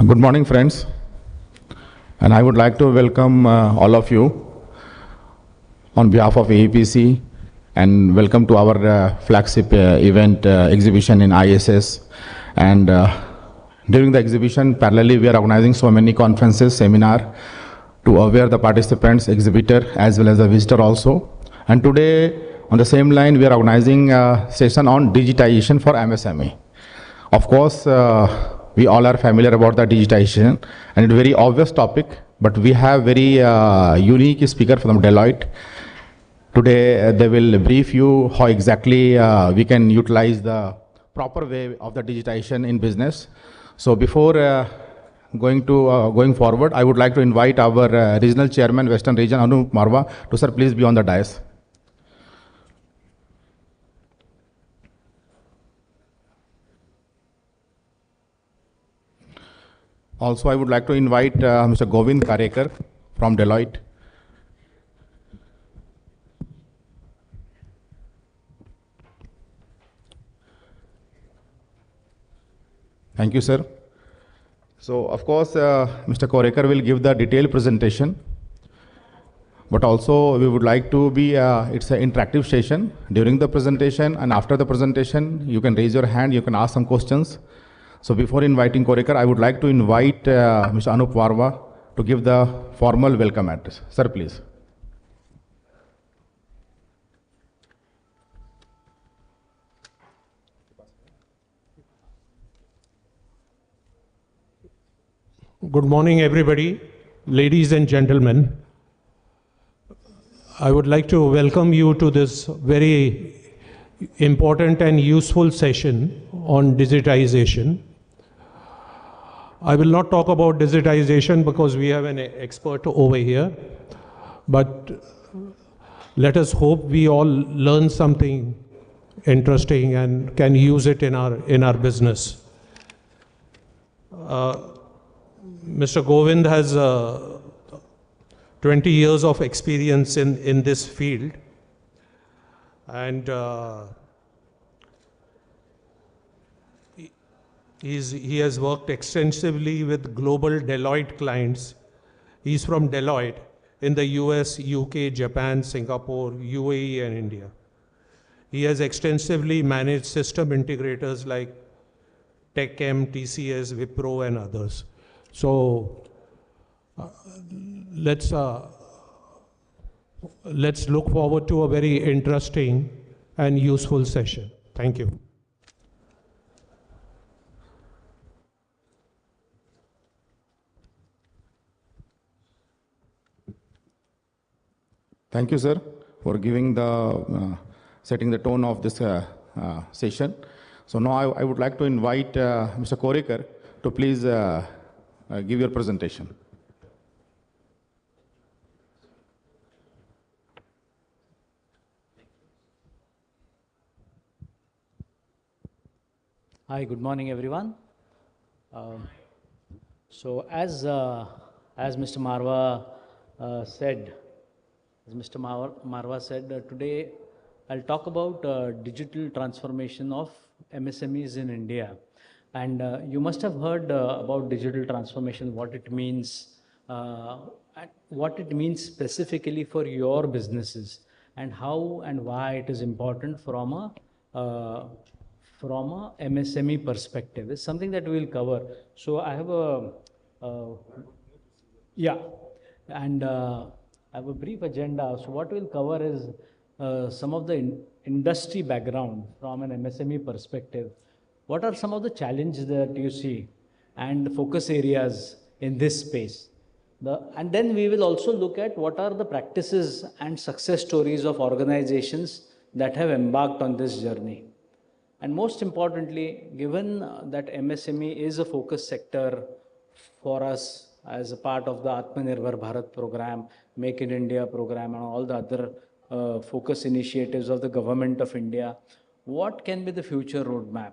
Good morning, friends, and I would like to welcome all of you on behalf of AEPC and welcome to our flagship event exhibition in ISS. And during the exhibition, parallelly, we are organizing so many conferences, seminar to aware the participants, exhibitor, as well as the visitor also. And today, on the same line, we are organizing a session on digitization for MSME. Of course, we all are familiar about the digitization, and it's a very obvious topic, but we have very unique speaker from Deloitte. Today, they will brief you how exactly we can utilize the proper way of the digitization in business. So before going forward, I would like to invite our regional chairman, Western Region, Anup Marwa, to sir, please be on the dais. Also, I would like to invite Mr. Govind Karekar from Deloitte. Thank you, sir. So, of course, Mr. Karekar will give the detailed presentation, but also we would like to be, it's an interactive session. During the presentation and after the presentation, you can raise your hand, you can ask some questions. So before inviting Karekar, I would like to invite Mr. Anup Marwa to give the formal welcome address. Sir, please. Good morning, everybody, ladies and gentlemen. I would like to welcome you to this very important and useful session on digitization. I will not talk about digitization because we have an expert over here, but let us hope we all learn something interesting and can use it in our business. Mr. Govind has 20 years of experience in this field, and he has worked extensively with global Deloitte clients. He's from Deloitte in the US, UK, Japan, Singapore, UAE, and India. He has extensively managed system integrators like TechM, TCS, Wipro, and others. So let's look forward to a very interesting and useful session. Thank you. Thank you, sir, for giving the setting the tone of this session. So now I would like to invite Mr. Karekar to please give your presentation. Hi, good morning, everyone. So as Mr. Marwa said, today I'll talk about digital transformation of MSMEs in India. And you must have heard about digital transformation, what it means specifically for your businesses, and how and why it is important from a MSME perspective. It's something that we will cover. So I have a, yeah, and I have a brief agenda. So what we'll cover is some of the industry background from an MSME perspective. What are some of the challenges that you see and focus areas in this space? And then we will also look at what are the practices and success stories of organizations that have embarked on this journey. And most importantly, given that MSME is a focus sector for us as a part of the Atmanirbhar Bharat program, Make in India program, and all the other focus initiatives of the government of India, what can be the future roadmap?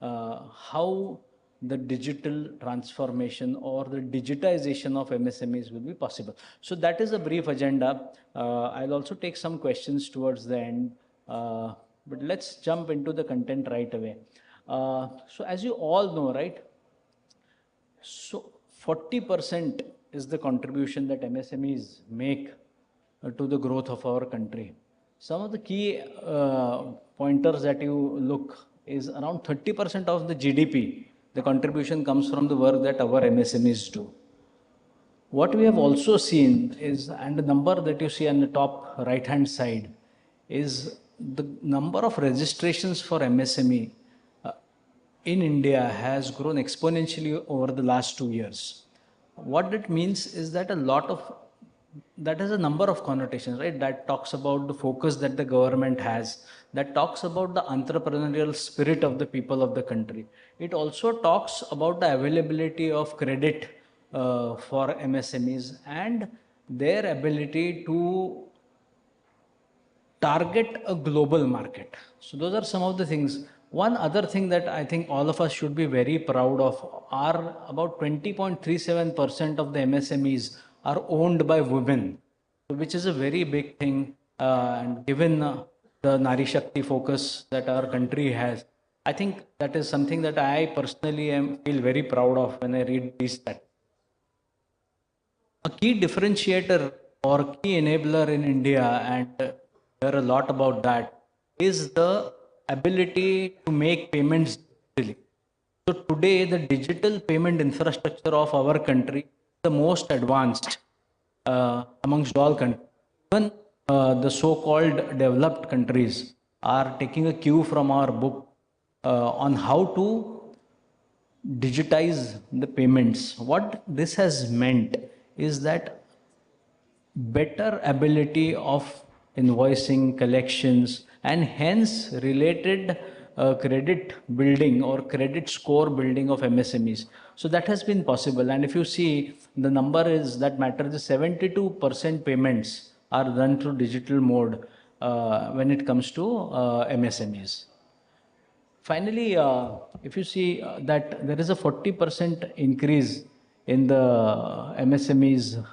How the digital transformation or the digitization of MSMEs will be possible. So that is a brief agenda. I'll also take some questions towards the end. But let's jump into the content right away. So as you all know, right? So 40% is the contribution that MSMEs make to the growth of our country. Some of the key pointers that you look is around 30% of the GDP. The contribution comes from the work that our MSMEs do. What we have also seen is, and the number that you see on the top right hand side, is the number of registrations for MSME in India has grown exponentially over the last 2 years. What that means is that that has a number of connotations, right? That talks about the focus that the government has, that talks about the entrepreneurial spirit of the people of the country. It also talks about the availability of credit for MSMEs and their ability to target a global market. So those are some of the things. One other thing that I think all of us should be very proud of are about 20.37% of the MSMEs are owned by women, which is a very big thing. And given the Nari Shakti focus that our country has, I think that is something that I personally feel very proud of when I read these stats. A key differentiator or key enabler in India, and hear a lot about that, is the ability to make payments digitally. So today, the digital payment infrastructure of our country is the most advanced amongst all countries. Even the so-called developed countries are taking a cue from our book on how to digitize the payments. What this has meant is that better ability of invoicing, collections, and hence related credit building or credit score building of MSMEs. So that has been possible. And if you see, the number is that matters is 72% payments are done through digital mode when it comes to MSMEs. Finally, if you see that there is a 40% increase in the MSMEs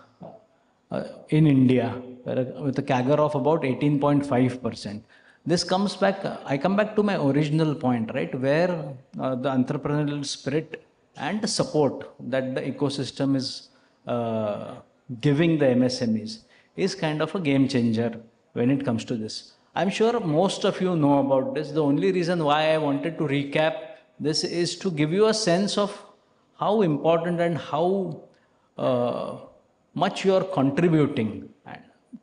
in India with a CAGR of about 18.5%. This comes back, I come back to my original point, right, where the entrepreneurial spirit and the support that the ecosystem is giving the MSMEs is kind of a game changer when it comes to this. I'm sure most of you know about this. The only reason why I wanted to recap this is to give you a sense of how important and how much you are contributing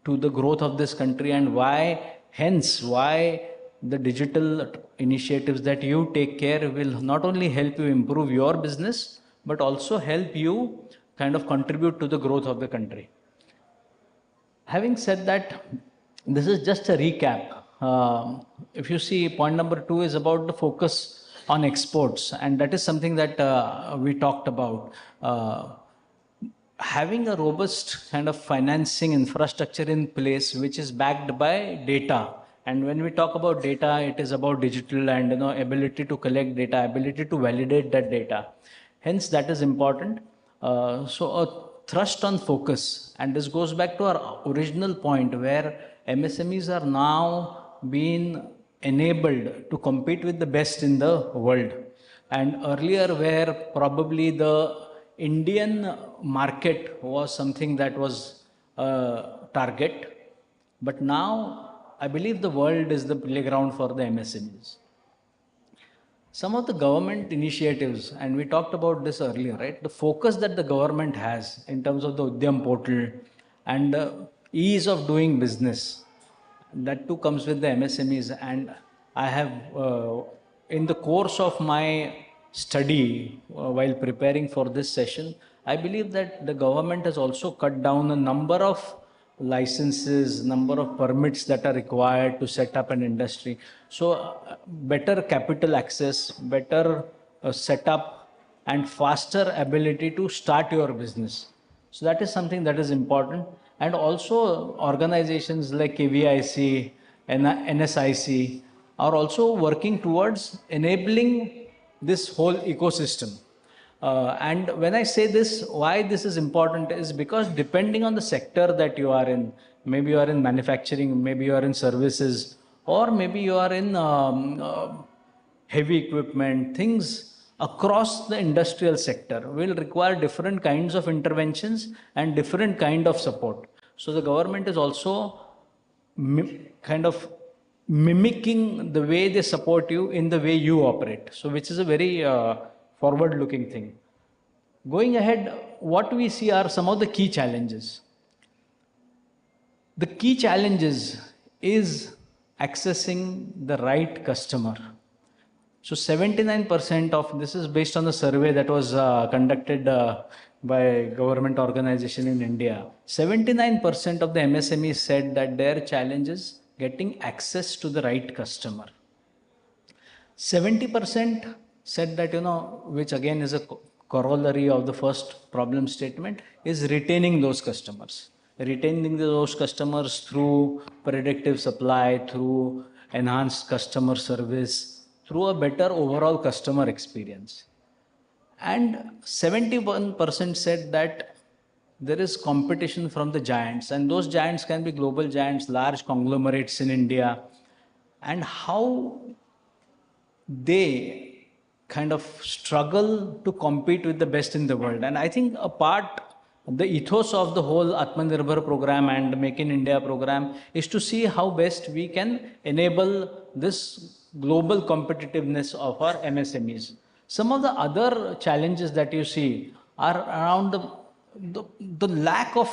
to the growth of this country, and why the digital initiatives that you take care will not only help you improve your business, but also help you kind of contribute to the growth of the country. Having said that, this is just a recap. If you see, point number 2 is about the focus on exports, and that is something that we talked about. Having a robust kind of financing infrastructure in place, which is backed by data. And when we talk about data, it is about digital and ability to collect data, ability to validate that data. Hence, that is important. So a thrust on focus, and this goes back to our original point where MSMEs are now being enabled to compete with the best in the world. And earlier, where probably the Indian market was something that was a target, but now I believe the world is the playground for the MSMEs. Some of the government initiatives, and we talked about this earlier, right? The focus that the government has in terms of the Udyam portal, and ease of doing business. That too comes with the MSMEs. And I have, in the course of my study while preparing for this session, I believe that the government has also cut down a number of licenses, number of permits that are required to set up an industry. So better capital access, better setup, and faster ability to start your business. So that is something that is important. And also organizations like KVIC and NSIC are also working towards enabling this whole ecosystem. And when I say this, why this is important is because depending on the sector that you are in, maybe you are in manufacturing, maybe you are in services, or maybe you are in heavy equipment, things across the industrial sector will require different kinds of interventions and different kind of support. So the government is also kind of mimicking the way they support you in the way you operate. So which is a very forward looking thing. Going ahead, what we see are some of the key challenges. The key challenges is accessing the right customer. So 79% of this is based on the survey that was conducted by government organization in India. 79% of the MSMEs said that their challenge is getting access to the right customer. 70% said that, which again is a corollary of the first problem statement, is retaining those customers. Retaining those customers through predictive supply, through enhanced customer service, through a better overall customer experience. And 71% said that there is competition from the giants, and those giants can be global giants, large conglomerates in India, and how they kind of struggle to compete with the best in the world. And I think the ethos of the whole Atmanirbhar program and Make in India program is to see how best we can enable this global competitiveness of our MSMEs. Some of the other challenges that you see are around the lack of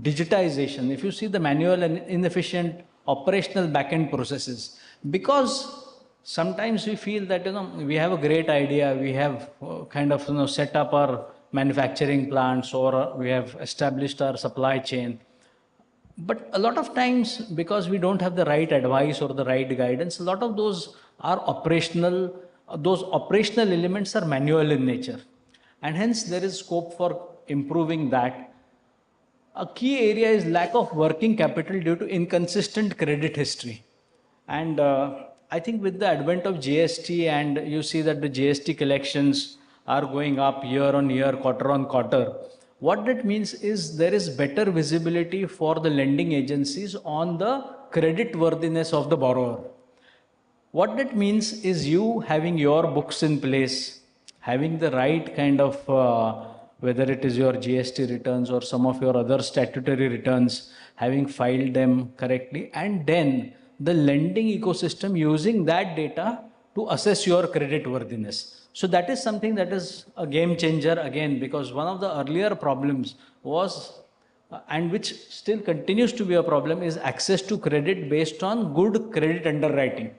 digitization. If you see the manual and inefficient operational backend processes, because sometimes we feel that we have a great idea, we have kind of set up our manufacturing plants, or we have established our supply chain, but a lot of times, because we don't have the right advice or the right guidance, a lot of those are operational. Those operational elements are manual in nature, and hence there is scope for improving that. A key area is lack of working capital due to inconsistent credit history. And I think with the advent of GST, and you see that the GST collections are going up year on year, quarter on quarter, what that means is there is better visibility for the lending agencies on the credit worthiness of the borrower. What that means is you having your books in place, having the right kind of, whether it is your GST returns or some of your other statutory returns, having filed them correctly, and then the lending ecosystem using that data to assess your credit worthiness. So that is something that is a game changer again, because one of the earlier problems was, and which still continues to be a problem, is access to credit based on good credit underwriting.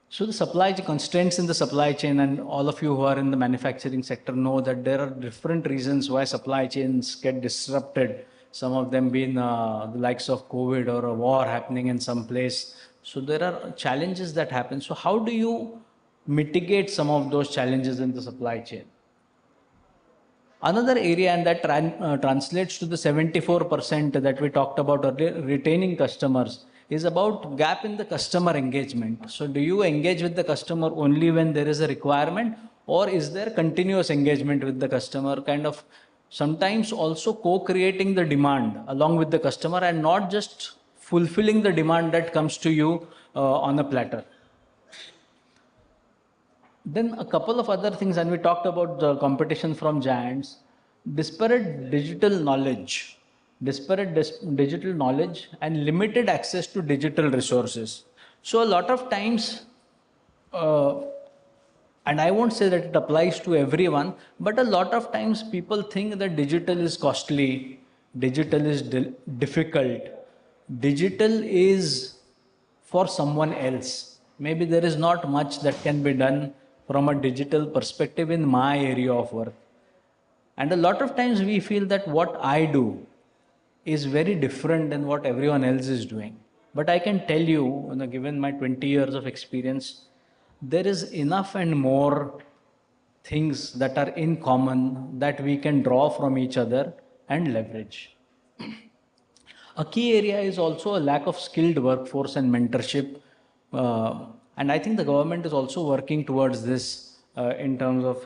So the supply constraints in the supply chain, and all of you who are in the manufacturing sector know that there are different reasons why supply chains get disrupted. Some of them being the likes of COVID or a war happening in some place. So there are challenges that happen. So how do you mitigate some of those challenges in the supply chain? Another area, and that translates to the 74% that we talked about earlier, retaining customers, is about gap in the customer engagement. So do you engage with the customer only when there is a requirement, or is there continuous engagement with the customer, kind of sometimes also co-creating the demand along with the customer and not just fulfilling the demand that comes to you on a platter? Then a couple of other things, and we talked about the competition from giants, disparate digital knowledge and limited access to digital resources. So a lot of times, and I won't say that it applies to everyone, but a lot of times people think that digital is costly, digital is difficult. Digital is for someone else. Maybe there is not much that can be done from a digital perspective in my area of work. And a lot of times we feel that what I do is very different than what everyone else is doing. But I can tell you, given my 20 years of experience, there is enough and more things that are in common that we can draw from each other and leverage. A key area is also a lack of skilled workforce and mentorship. And I think the government is also working towards this in terms of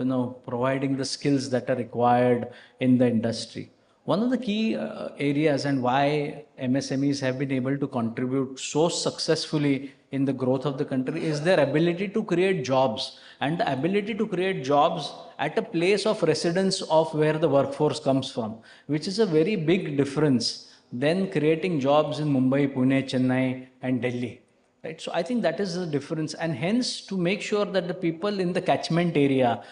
providing the skills that are required in the industry. One of the key areas and why MSMEs have been able to contribute so successfully in the growth of the country is their ability to create jobs, and the ability to create jobs at a place of residence of where the workforce comes from, which is a very big difference than creating jobs in Mumbai, Pune, Chennai, and Delhi. Right? So I think that is the difference, and hence to make sure that the people in the catchment area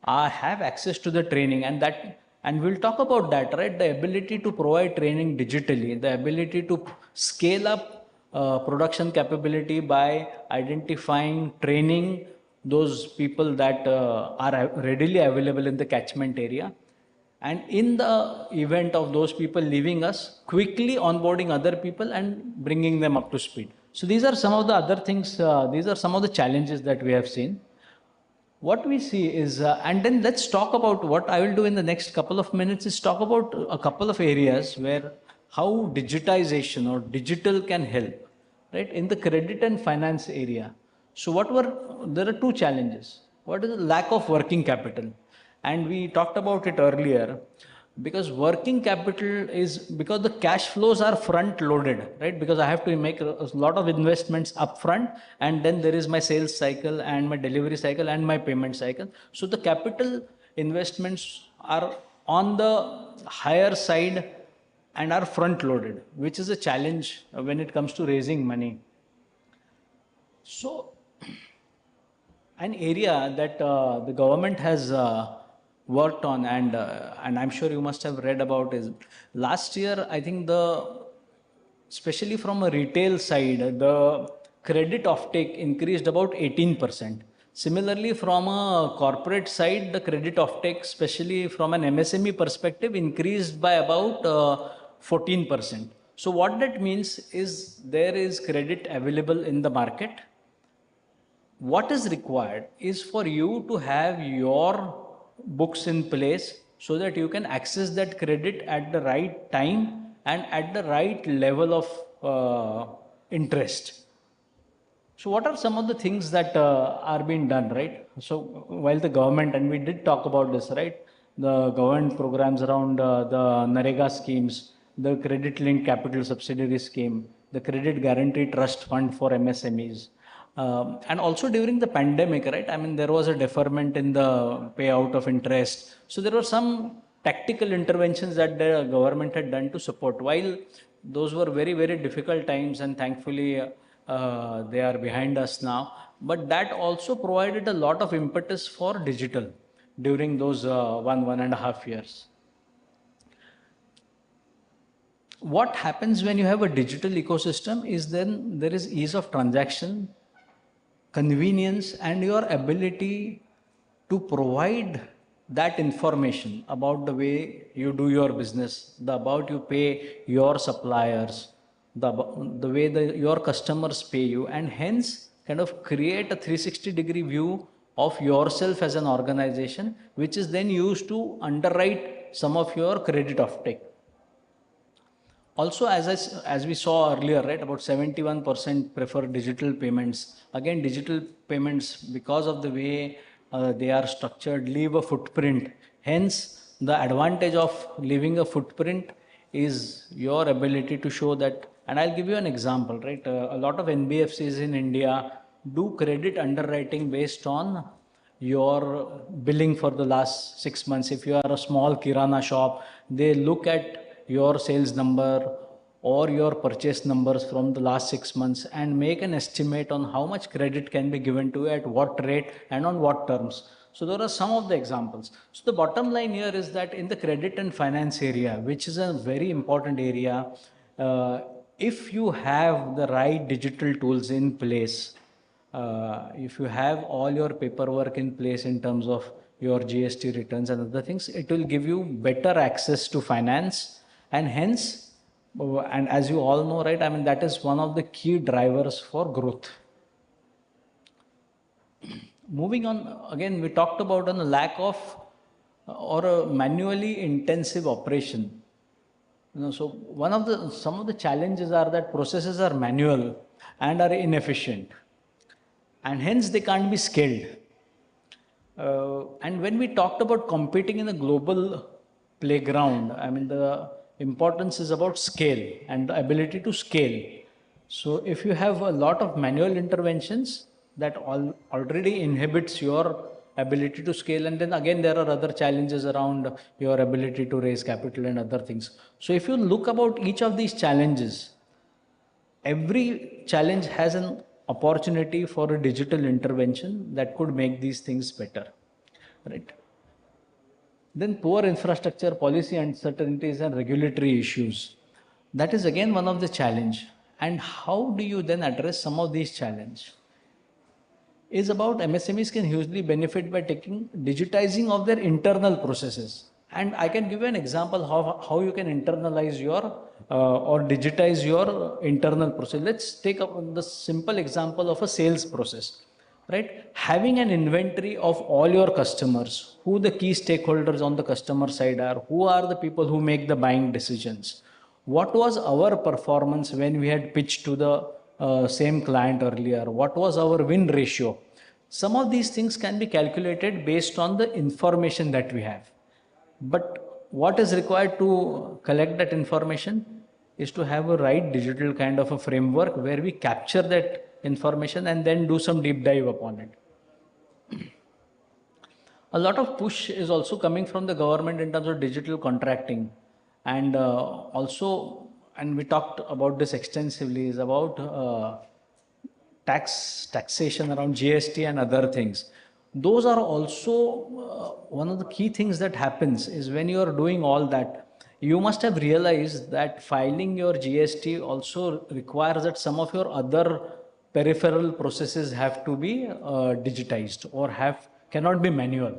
have access to the training, and we'll talk about that, right? The ability to provide training digitally, the ability to scale up production capability by identifying, training those people that are readily available in the catchment area, and in the event of those people leaving us, quickly onboarding other people and bringing them up to speed. So these are some of the other things, these are some of the challenges that we have seen. What we see is, and then let's talk about what I will do in the next couple of minutes is talk about a couple of areas where how digitization or digital can help, right? In the credit and finance area. So there are two challenges. What is the lack of working capital? And we talked about it earlier, because working capital is because the cash flows are front loaded, right? Because I have to make a lot of investments up front, and then there is my sales cycle and my delivery cycle and my payment cycle. So the capital investments are on the higher side and are front loaded, which is a challenge when it comes to raising money. So an area that the government has worked on, and I'm sure you must have read about, is last year I think especially from a retail side, the credit offtake increased about 18%. Similarly, from a corporate side, the credit offtake, especially from an MSME perspective, increased by about 14%. So what that means is there is credit available in the market. What is required is for you to have your books in place so that you can access that credit at the right time and at the right level of interest. So what are some of the things that are being done, right? So while the government, and we did talk about this, right? The government programs around the NREGA schemes, the credit linked capital subsidiary scheme, the credit guarantee trust fund for MSMEs, and also during the pandemic, right? I mean, there was a deferment in the payout of interest. So there were some tactical interventions that the government had done to support. While those were very, very difficult times, and thankfully they are behind us now. But that also provided a lot of impetus for digital during those 1.5 years. What happens when you have a digital ecosystem is then there is ease of transaction, convenience, and your ability to provide that information about the way you do your business, about you pay your suppliers, the way your customers pay you, and hence kind of create a 360-degree view of yourself as an organization, which is then used to underwrite some of your credit offtake. Also, as we saw earlier, right, about 71% prefer digital payments. Again, digital payments, because of the way they are structured, leave a footprint. Hence, the advantage of leaving a footprint is your ability to show that. And I'll give you an example, right? A lot of NBFCs in India do credit underwriting based on your billing for the last 6 months. If you are a small kirana shop, they look at your sales number or your purchase numbers from the last 6 months and make an estimate on how much credit can be given to you at what rate and on what terms. So there are some of the examples. So the bottom line here is that in the credit and finance area, which is a very important area, if you have the right digital tools in place, if you have all your paperwork in place in terms of your GST returns and other things, it will give you better access to finance, and hence, and as you all know, right, I mean, that is one of the key drivers for growth. Moving on, again, we talked about a lack of or a manually intensive operation. So some of the challenges are that processes are manual and are inefficient, and hence they can't be scaled. And when we talked about competing in a global playground, I mean, the importance is about scale and the ability to scale. So if you have a lot of manual interventions, that already inhibits your ability to scale. And then again, there are other challenges around your ability to raise capital and other things. So if you look about each of these challenges, every challenge has an opportunity for a digital intervention that could make these things better, right? Then poor infrastructure, policy uncertainties, and regulatory issues. That is again one of the challenge. And how do you then address some of these challenges? Is about MSMEs can hugely benefit by digitizing of their internal processes. And I can give you an example how you can internalize your or digitize your internal process. Let's take up the simple example of a sales process, right? Having an inventory of all your customers, who the key stakeholders on the customer side are, who are the people who make the buying decisions, what was our performance when we had pitched to the same client earlier, what was our win ratio. Some of these things can be calculated based on the information that we have, but what is required to collect that information is to have a right digital kind of a framework where we capture that information and then do some deep dive upon it. A lot of push is also coming from the government in terms of digital contracting, and also, and we talked about this extensively, is about taxation around GST and other things. Those are also one of the key things that happens is when you are doing all that, you must have realized that filing your GST also requires that some of your other peripheral processes have to be digitized or cannot be manual.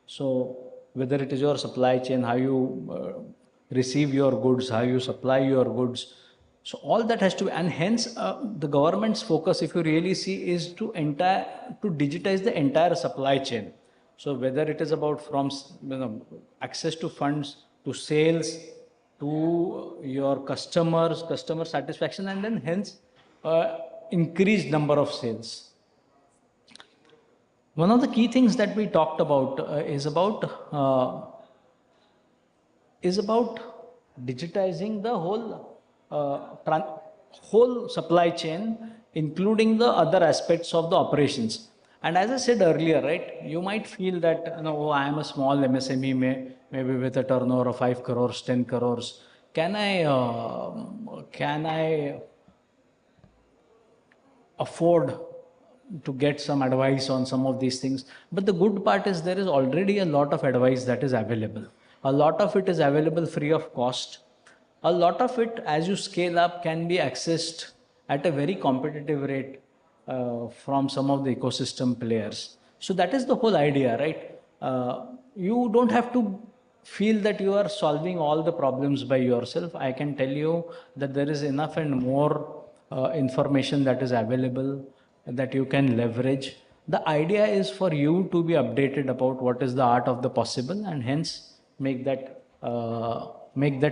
So whether it is your supply chain, how you receive your goods, how you supply your goods, so all that has to be, and hence the government's focus, if you really see, is to digitize the entire supply chain. So whether it is about from access to funds, to sales, to your customers, customer satisfaction, and then hence increased number of sales. One of the key things that we talked about is about digitizing the whole supply chain, including the other aspects of the operations. And as I said earlier, right, you might feel that, oh, I am a small MSME, maybe with a turnover of 5 crores, 10 crores. Can I afford to get some advice on some of these things? But the good part is there is already a lot of advice that is available. A lot of it is available free of cost. A lot of it, as you scale up, can be accessed at a very competitive rate from some of the ecosystem players. So that is the whole idea, right? You don't have to feel that you are solving all the problems by yourself. I can tell you that there is enough and more information that is available that you can leverage. The idea is for you to be updated about what is the art of the possible, and hence make that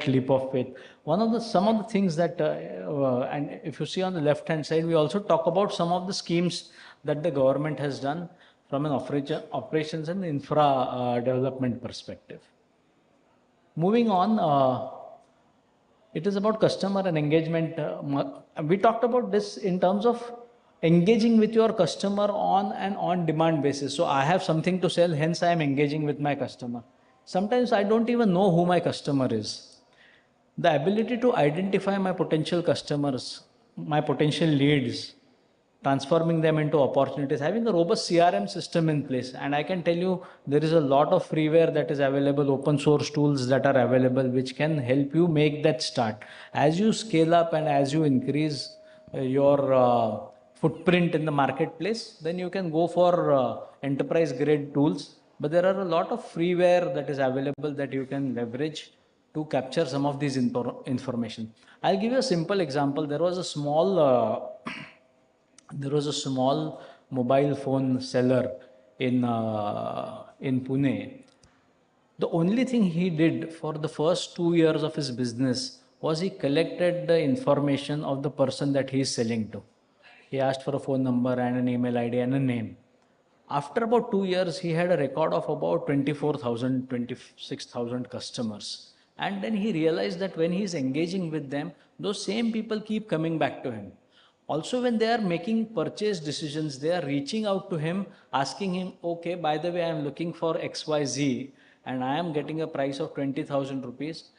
leap of faith. Some of the things that and if you see on the left hand side, we also talk about some of the schemes that the government has done from an operations and infra development perspective. Moving on, it is about customer and engagement. We talked about this in terms of engaging with your customer on an on-demand basis. So I have something to sell, hence I am engaging with my customer. Sometimes I don't even know who my customer is. The ability to identify my potential customers, my potential leads, transforming them into opportunities, having a robust CRM system in place. And I can tell you, there is a lot of freeware that is available, open source tools that are available, which can help you make that start. As you scale up and as you increase your footprint in the marketplace, then you can go for enterprise grade tools. But there are a lot of freeware that is available that you can leverage to capture some of these information. I'll give you a simple example. There was a small mobile phone seller in Pune. The only thing he did for the first 2 years of his business was he collected the information of the person that he is selling to. He asked for a phone number and an email ID and a name. After about 2 years, he had a record of about 24,000, 26,000 customers. And then he realized that when he's engaging with them, those same people keep coming back to him. Also, when they are making purchase decisions, they are reaching out to him, asking him, okay, by the way, I'm looking for XYZ and I am getting a price of 20,000 rupees.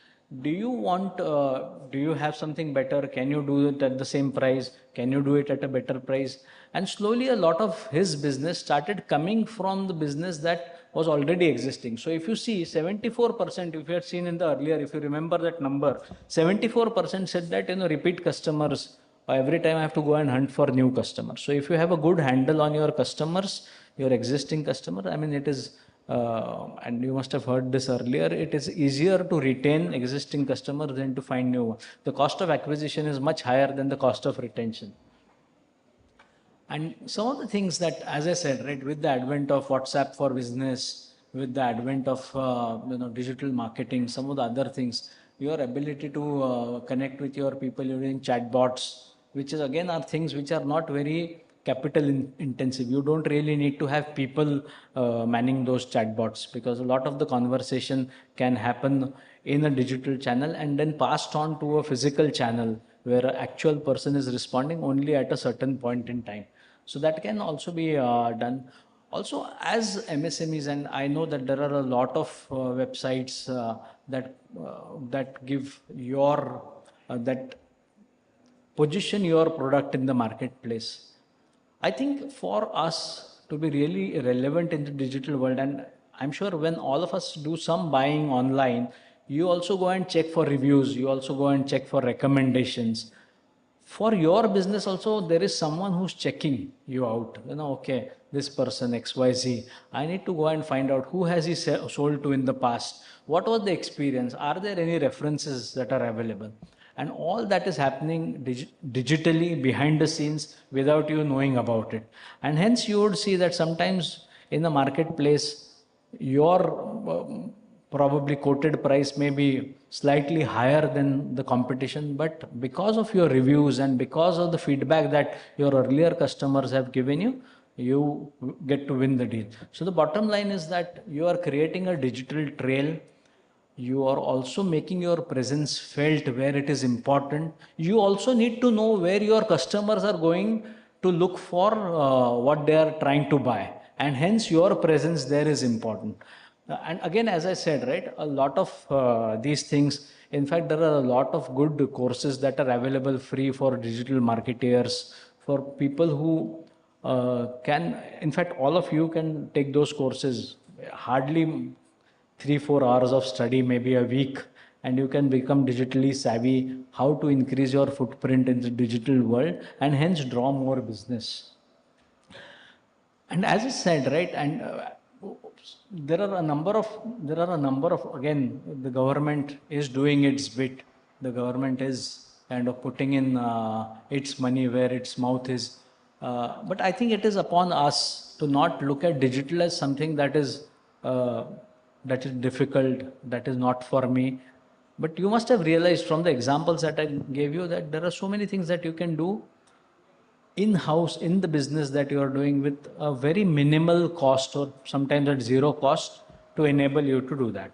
Do you have something better? Can you do it at the same price? Can you do it at a better price? And slowly a lot of his business started coming from the business that was already existing. So if you see 74%, if you had seen in the earlier, if you remember that number, 74% said that, repeat customers, every time I have to go and hunt for new customers. So if you have a good handle on your customers, your existing customer, I mean, it is, and you must have heard this earlier, it is easier to retain existing customers than to find new ones. The cost of acquisition is much higher than the cost of retention. And some of the things that, as I said, right, with the advent of WhatsApp for business, with the advent of digital marketing, some of the other things, your ability to connect with your people using chatbots, which is again are things which are not very capital intensive. You don't really need to have people manning those chatbots, because a lot of the conversation can happen in a digital channel and then passed on to a physical channel where an actual person is responding only at a certain point in time. So that can also be done. Also, as MSMEs, and I know that there are a lot of websites that give that position your product in the marketplace. I think for us to be really relevant in the digital world, and I'm sure when all of us do some buying online, you also go and check for reviews, you also go and check for recommendations. For your business also, there is someone who's checking you out. Okay, this person XYZ, I need to go and find out who has he sold to in the past. What was the experience? Are there any references that are available? And all that is happening digitally behind the scenes without you knowing about it. And hence you would see that sometimes in the marketplace, your probably quoted price may be slightly higher than the competition, but because of your reviews and because of the feedback that your earlier customers have given you, you get to win the deal. So the bottom line is that you are creating a digital trail. You are also making your presence felt where it is important. You also need to know where your customers are going to look for what they are trying to buy, and hence your presence there is important. And again, as I said, right, a lot of these things, in fact, there are a lot of good courses that are available free for digital marketeers, for people who in fact, all of you can take those courses, hardly 3-4 hours of study, maybe a week, and you can become digitally savvy, how to increase your footprint in the digital world and hence draw more business. And as I said, right, and there are a number of, again, the government is doing its bit. The government is kind of putting in its money where its mouth is. But I think it is upon us to not look at digital as something that is difficult, that is not for me. But you must have realized from the examples that I gave you that there are so many things that you can do in-house in the business that you are doing with a very minimal cost, or sometimes at zero cost, to enable you to do that.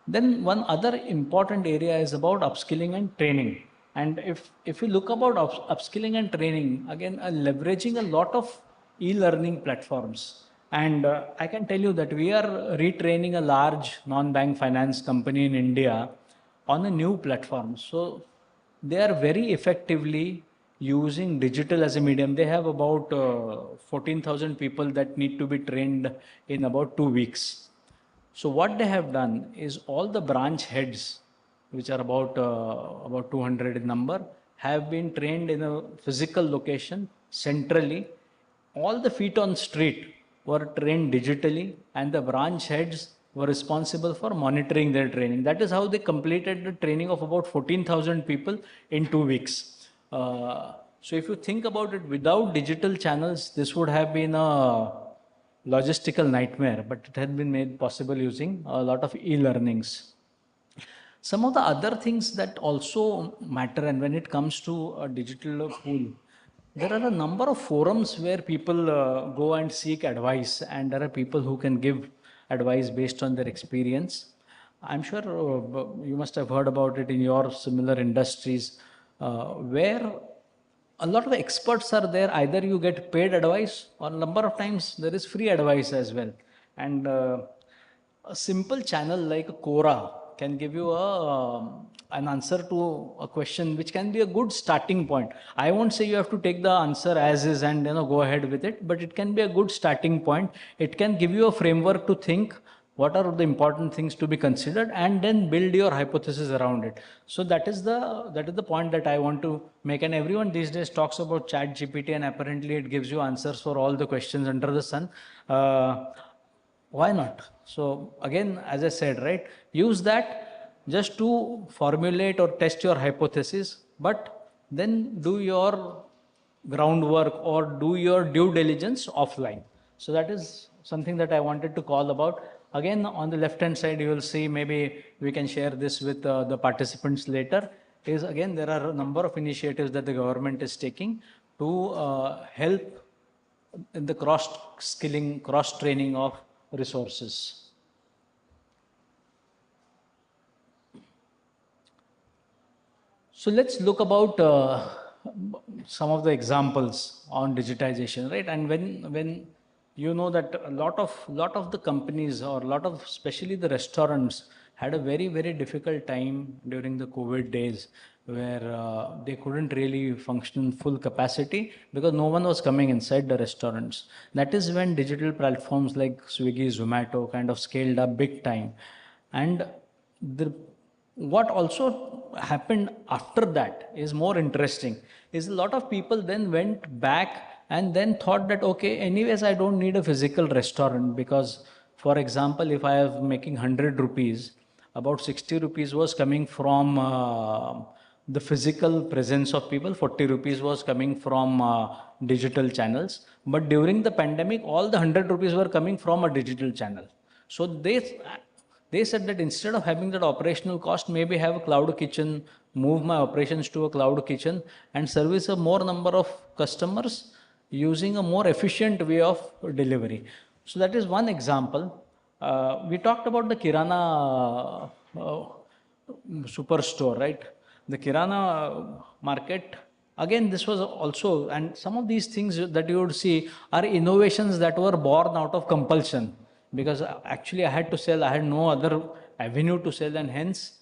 Then one other important area is about upskilling and training. And if you look about upskilling and training, again, leveraging a lot of e-learning platforms. And I can tell you that we are retraining a large non-bank finance company in India on a new platform. So they are very effectively using digital as a medium. They have about 14,000 people that need to be trained in about 2 weeks. So what they have done is all the branch heads, which are about 200 in number, have been trained in a physical location centrally. All the feet on street were trained digitally, and the branch heads were responsible for monitoring their training. That is how they completed the training of about 14,000 people in 2 weeks. So if you think about it, without digital channels, this would have been a logistical nightmare, but it had been made possible using a lot of e-learnings. Some of the other things that also matter, and when it comes to a digital pool, there are a number of forums where people go and seek advice, and there are people who can give advice based on their experience. I'm sure you must have heard about it in your similar industries, where a lot of experts are there. Either you get paid advice, or a number of times there is free advice as well. And a simple channel like Quora can give you an answer to a question, which can be a good starting point. I won't say you have to take the answer as is and go ahead with it, but it can be a good starting point. It can give you a framework to think what are the important things to be considered, and then build your hypothesis around it. So that is the point that I want to make. And everyone these days talks about chat gpt, and apparently it gives you answers for all the questions under the sun. Why not? So again, as I said, right, use that just to formulate or test your hypothesis, but then do your groundwork or do your due diligence offline. So that is something that I wanted to call about. Again, on the left hand side, you will see, maybe we can share this with the participants later, is again, there are a number of initiatives that the government is taking to help in the cross skilling, cross training of resources. So let's look about some of the examples on digitization, right? And when you know that a lot of the companies, or a lot of, especially the restaurants, had a very difficult time during the COVID days, where they couldn't really function in full capacity because no one was coming inside the restaurants. That is when digital platforms like Swiggy, Zomato kind of scaled up big time. And the what also happened after that is more interesting, is a lot of people then went back and then thought that, okay, anyways, I don't need a physical restaurant, because for example, if I am making 100 rupees, about 60 rupees was coming from the physical presence of people, 40 rupees was coming from digital channels. But during the pandemic, all the 100 rupees were coming from a digital channel. So they said that instead of having that operational cost, maybe have a cloud kitchen, move my operations to a cloud kitchen, and service a more number of customers using a more efficient way of delivery. So that is one example. We talked about the Kirana superstore, right? The Kirana market. Again, this was also, and some of these things that you would see are innovations that were born out of compulsion, because actually I had to sell, I had no other avenue to sell, and hence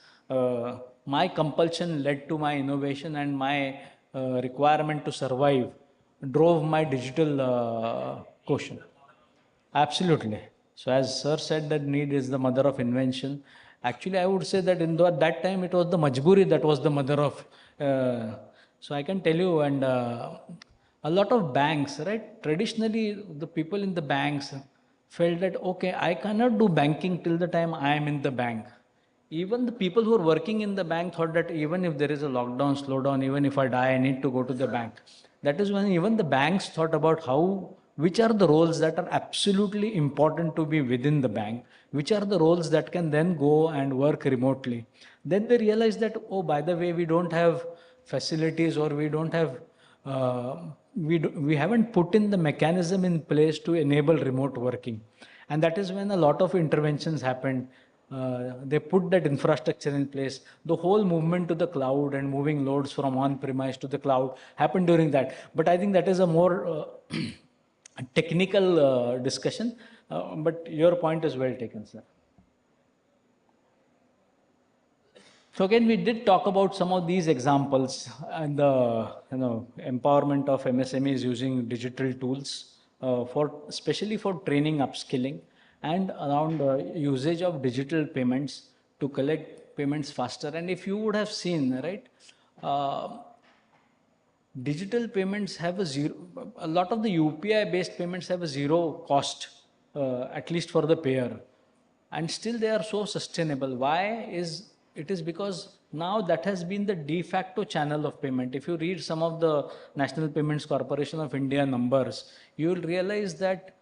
my compulsion led to my innovation, and my requirement to survive drove my digital quotient. Absolutely. So as sir said, that need is the mother of invention. Actually, I would say that at that time it was the majburi that was the mother of. So I can tell you, and a lot of banks, right? Traditionally, the people in the banks felt that, okay, I cannot do banking till the time I am in the bank. Even the people who are working in the bank thought that even if there is a lockdown, slowdown, even if I die, I need to go to the bank. That is when even the banks thought about which are the roles that are absolutely important to be within the bank, which are the roles that can then go and work remotely. Then they realized that, oh, by the way, we don't have facilities, or we don't have, we haven't put in the mechanism in place to enable remote working. And that is when a lot of interventions happened. They put that infrastructure in place. The whole movement to the cloud and moving loads from on-premise to the cloud happened during that. But I think that is a more technical discussion. But your point is well taken, sir. So again, we did talk about some of these examples and the empowerment of MSMEs using digital tools especially for training, upskilling, and around usage of digital payments to collect payments faster. And if you would have seen, right, uh, digital payments have a lot of the UPI based payments have a zero cost, at least for the payer. And still they are so sustainable. Why is it? Is because now that has been the de facto channel of payment. If you read some of the National Payments Corporation of India numbers, you will realize that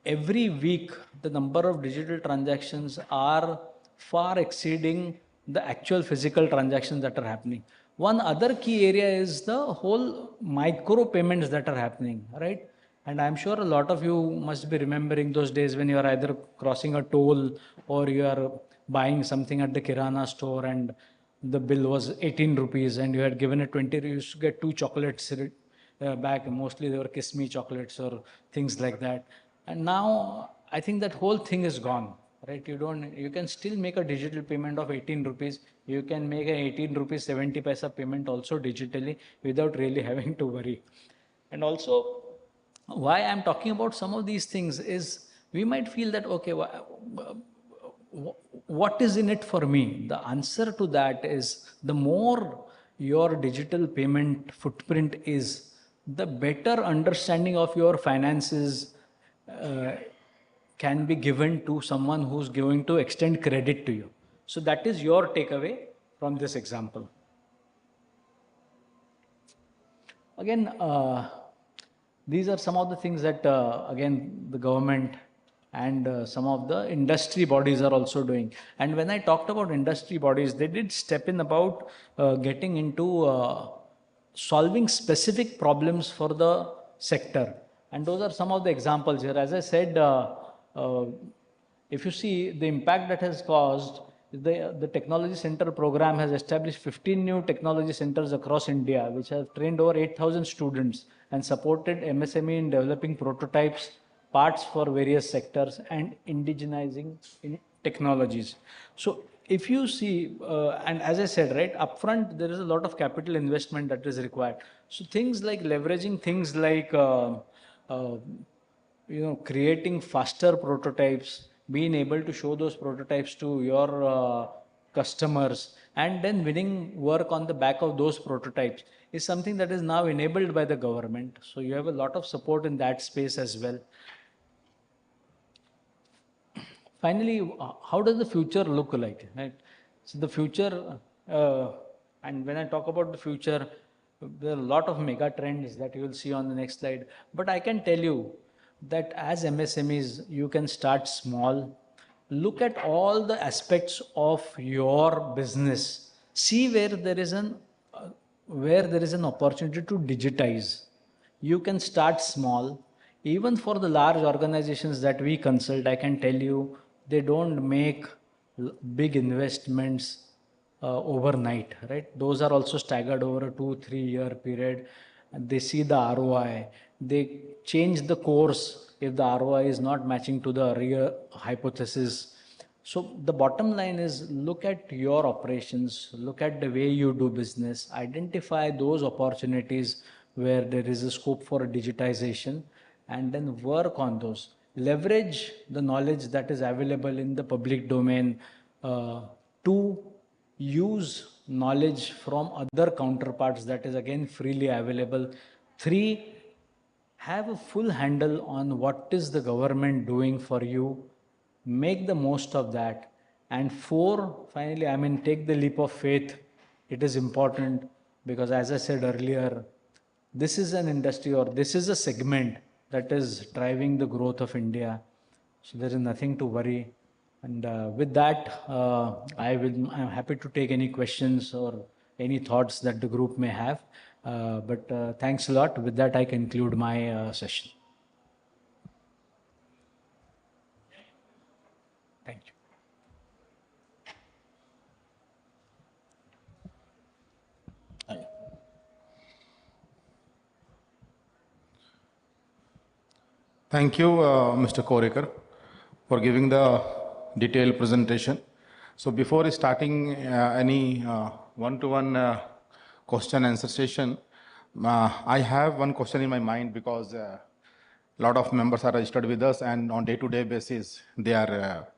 every week the number of digital transactions are far exceeding the actual physical transactions that are happening. One other key area is the whole micro payments that are happening, right? And I'm sure a lot of you must be remembering those days when you are either crossing a toll or you are buying something at the Kirana store and the bill was 18 rupees and you had given it 20, you used to get two chocolates back. Mostly they were Kiss Me chocolates or things like that. And now I think that whole thing is gone, right? You can still make a digital payment of 18 rupees. You can make an 18 rupees 70 paisa payment also digitally without really having to worry. And also, why I'm talking about some of these things is we might feel that, okay, what is in it for me? The answer to that is the more your digital payment footprint is, the better understanding of your finances uh, can be given to someone who's going to extend credit to you. So that is your takeaway from this example. Again, these are some of the things that, again, the government and some of the industry bodies are also doing. And when I talked about industry bodies, they did step in about getting into solving specific problems for the sector. And those are some of the examples here. As I said, uh, if you see the impact that has caused, the Technology Center program has established 15 new technology centers across India, which have trained over 8,000 students and supported MSME in developing prototypes, parts for various sectors, and indigenizing in technologies. So if you see, and as I said, right, upfront, there is a lot of capital investment that is required. So things like leveraging things like uh, creating faster prototypes, being able to show those prototypes to your customers, and then winning work on the back of those prototypes is something that is now enabled by the government. So you have a lot of support in that space as well. Finally, how does the future look like, right? So the future, uh, and when I talk about the future, there are a lot of mega trends that you will see on the next slide. But I can tell you that as MSMEs, you can start small, look at all the aspects of your business, see where there is an opportunity to digitize. You can start small. Even for the large organizations that we consult, I can tell you they don't make big investments overnight, right? Those are also staggered over a 2 3 year period. And they see the ROI. They change the course if the ROI is not matching to the real hypothesis. So the bottom line is look at your operations, look at the way you do business, identify those opportunities where there is a scope for digitization, and then work on those. Leverage the knowledge that is available in the public domain uh, to use knowledge from other counterparts that is again freely available. Three, have a full handle on what is the government doing for you, make the most of that. And four, finally, I mean, take the leap of faith. It is important because, as I said earlier, this is an industry or this is a segment that is driving the growth of India. So there is nothing to worry. And with that, I'm happy to take any questions or any thoughts that the group may have. But thanks a lot. With that, I conclude my session. Thank you. Thank you, Mr. Korekar, for giving the detailed presentation. So before starting any one-to-one question answer session, I have one question in my mind because a lot of members are registered with us and on day-to-day basis they are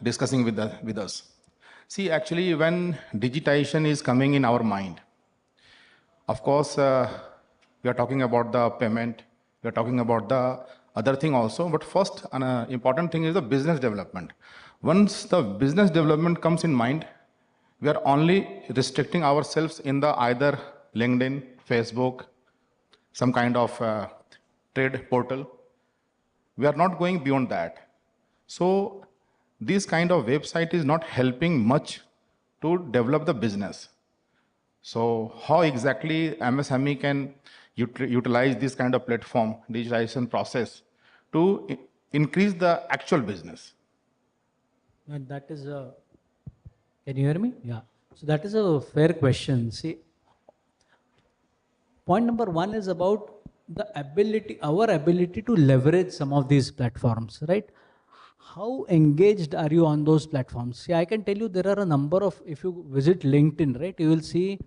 discussing with us. See, actually, when digitization is coming in our mind, of course, we are talking about the payment, we are talking about the other thing also, but first, an important thing is the business development. Once the business development comes in mind, we are only restricting ourselves in the either LinkedIn, Facebook, some kind of trade portal. We are not going beyond that. So this kind of website is not helping much to develop the business. So how exactly MSME can utilize this kind of platform, digitalization process to increase the actual business? And that is a, can you hear me? Yeah. So that is a fair question. See, point number one is about the ability, our ability to leverage some of these platforms, right? How engaged are you on those platforms? See, I can tell you there are a number of, if you visit LinkedIn, right, you will see,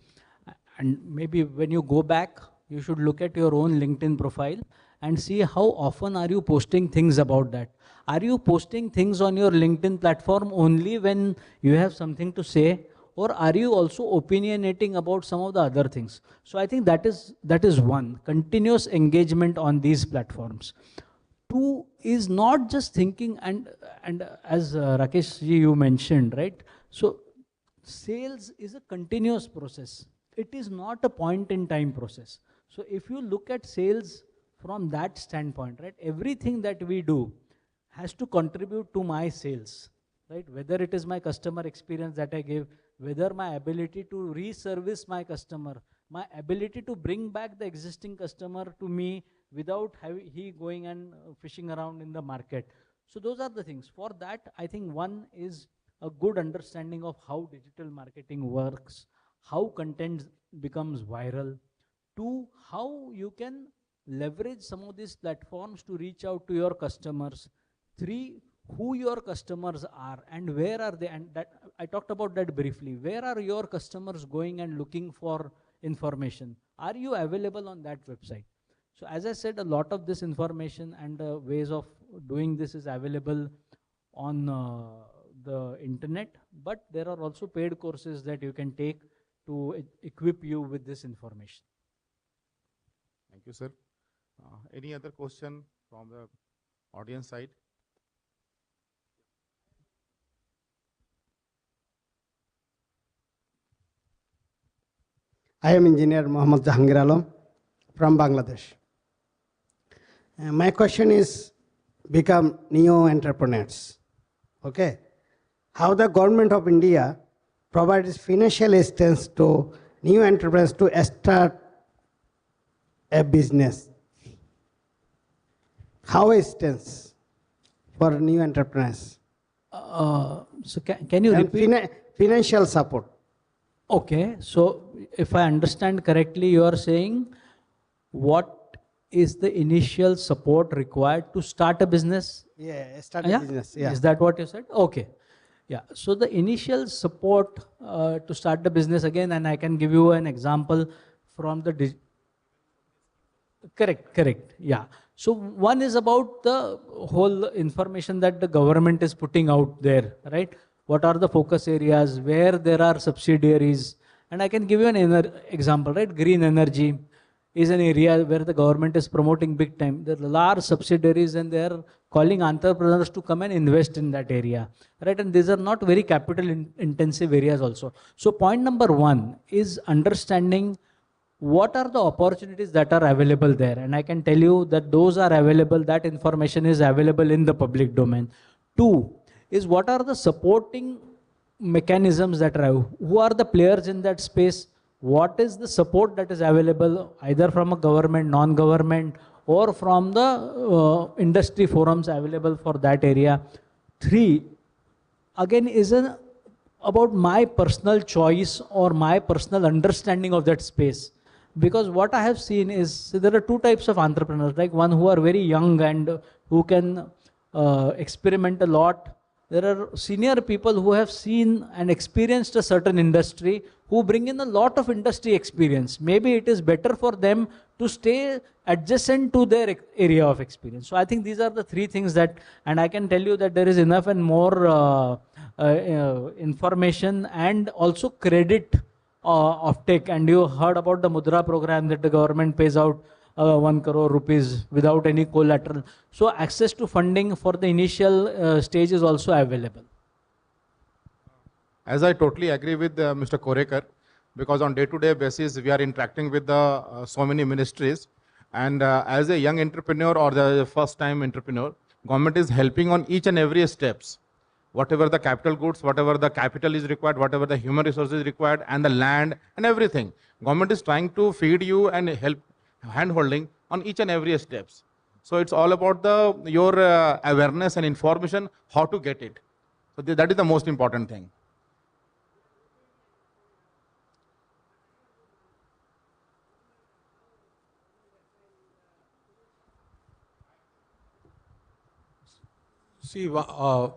and maybe when you go back, you should look at your own LinkedIn profile and see how often are you posting things about that. Are you posting things on your LinkedIn platform only when you have something to say, or are you also opinionating about some of the other things? So I think that is one, continuous engagement on these platforms. Two is not just thinking, and as Rakesh ji you mentioned, right? So sales is a continuous process. It is not a point in time process. So if you look at sales from that standpoint, right, everything that we do has to contribute to my sales, right? Whether it is my customer experience that I give, whether my ability to reservice my customer, my ability to bring back the existing customer to me without he going and fishing around in the market. So those are the things. For that, I think one is a good understanding of how digital marketing works, how content becomes viral. Two, how you can leverage some of these platforms to reach out to your customers. Three, who your customers are and where are they, and that I talked about that briefly. Where are your customers going and looking for information? Are you available on that website? So as I said, a lot of this information and ways of doing this is available on the internet, but there are also paid courses that you can take to equip you with this information. Thank you, sir. Any other question from the audience side? I am engineer Mohammad Jahangir Alam from Bangladesh. My question is become neo entrepreneurs. Okay, how the government of India provides financial assistance to new entrepreneurs to start a business? How assistance for new entrepreneurs? So can you repeat? Financial support. Okay, so if I understand correctly, you are saying what is the initial support required to start a business? Yeah, start a business. Yeah. Is that what you said? Okay. Yeah. So the initial support to start the business again, and I can give you an example from the correct. Yeah. So one is about the whole information that the government is putting out there, right? What are the focus areas, where there are subsidiaries, and I can give you an example, right? Green energy is an area where the government is promoting big time. There are large subsidiaries and they are calling entrepreneurs to come and invest in that area, right? And these are not very capital intensive areas also. So point number one is understanding what are the opportunities that are available there. And I can tell you that those are available, that information is available in the public domain. Two is what are the supporting mechanisms that are, who are the players in that space, what is the support that is available either from a government, non-government, or from the industry forums available for that area. Three, again, is about my personal choice or my personal understanding of that space. Because what I have seen is, so there are two types of entrepreneurs, like one who are very young and who can experiment a lot, there are senior people who have seen and experienced a certain industry who bring in a lot of industry experience. Maybe it is better for them to stay adjacent to their area of experience. So I think these are the three things that, and I can tell you that there is enough and more information and also credit offtake. And you heard about the Mudra program that the government pays out 1 crore rupees without any collateral. So access to funding for the initial stage is also available. As I totally agree with Mr. Korekar, because on day-to-day basis we are interacting with the so many ministries, and as a young entrepreneur or the first-time entrepreneur, government is helping on each and every steps. Whatever the capital goods, whatever the capital is required, whatever the human resources required, and the land and everything, government is trying to feed you and help hand-holding on each and every steps. So it's all about your awareness and information, how to get it. So that is the most important thing. See, to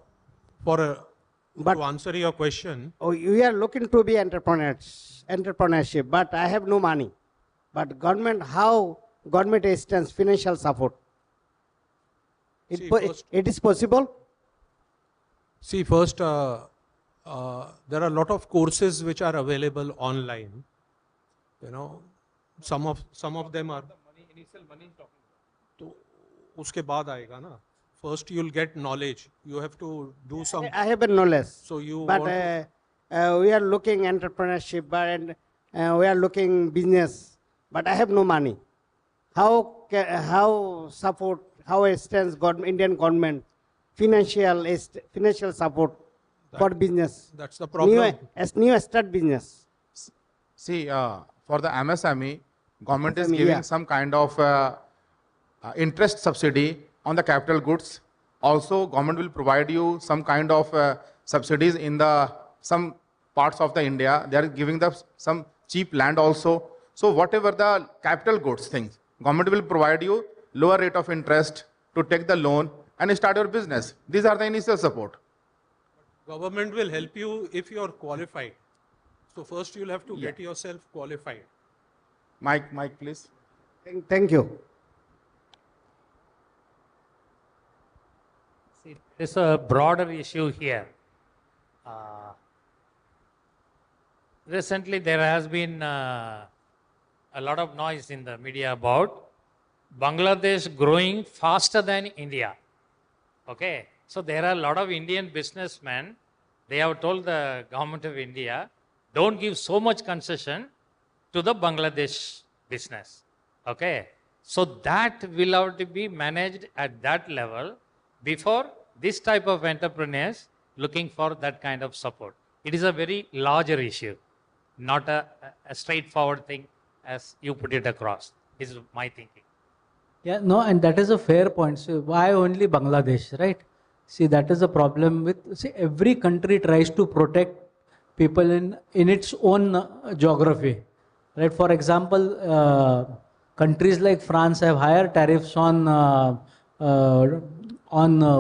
answer your question, Oh, you are looking to be entrepreneurship, but I have no money. But government, how government extends financial support? See, first- It is possible? see, first, there are a lot of courses which are available online. You know, some of them are. तो उसके बाद आएगा ना. First, you'll get knowledge. You have to do some. I have a knowledge. So you But want we are looking entrepreneurship, and we are looking business, but I have no money. How extends Indian government financial support for business? that's the problem. New start business. See, for the MSME, government is MSME, giving yeah. some kind of interest subsidy on the capital goods. Also, government will provide you some kind of subsidies in some parts of the India. They are giving some cheap land also. So whatever the capital goods things, government will provide you lower rate of interest to take the loan and start your business. These are the initial support. Government will help you if you are qualified. So first, you'll have to get yourself qualified. Mike, please. Thank you. See, there's a broader issue here. Recently, there has been a lot of noise in the media about Bangladesh growing faster than India. Okay, so there are a lot of Indian businessmen. They have told the government of India, don't give so much concession to the Bangladesh business. Okay, so that will have to be managed at that level before this type of entrepreneurs looking for that kind of support. It is a very larger issue, not a straightforward thing as you put it across, is my thinking. Yeah, no, and that is a fair point. So why only Bangladesh, right? See, that is a problem with, see, every country tries to protect people in its own geography, right? For example, countries like France have higher tariffs on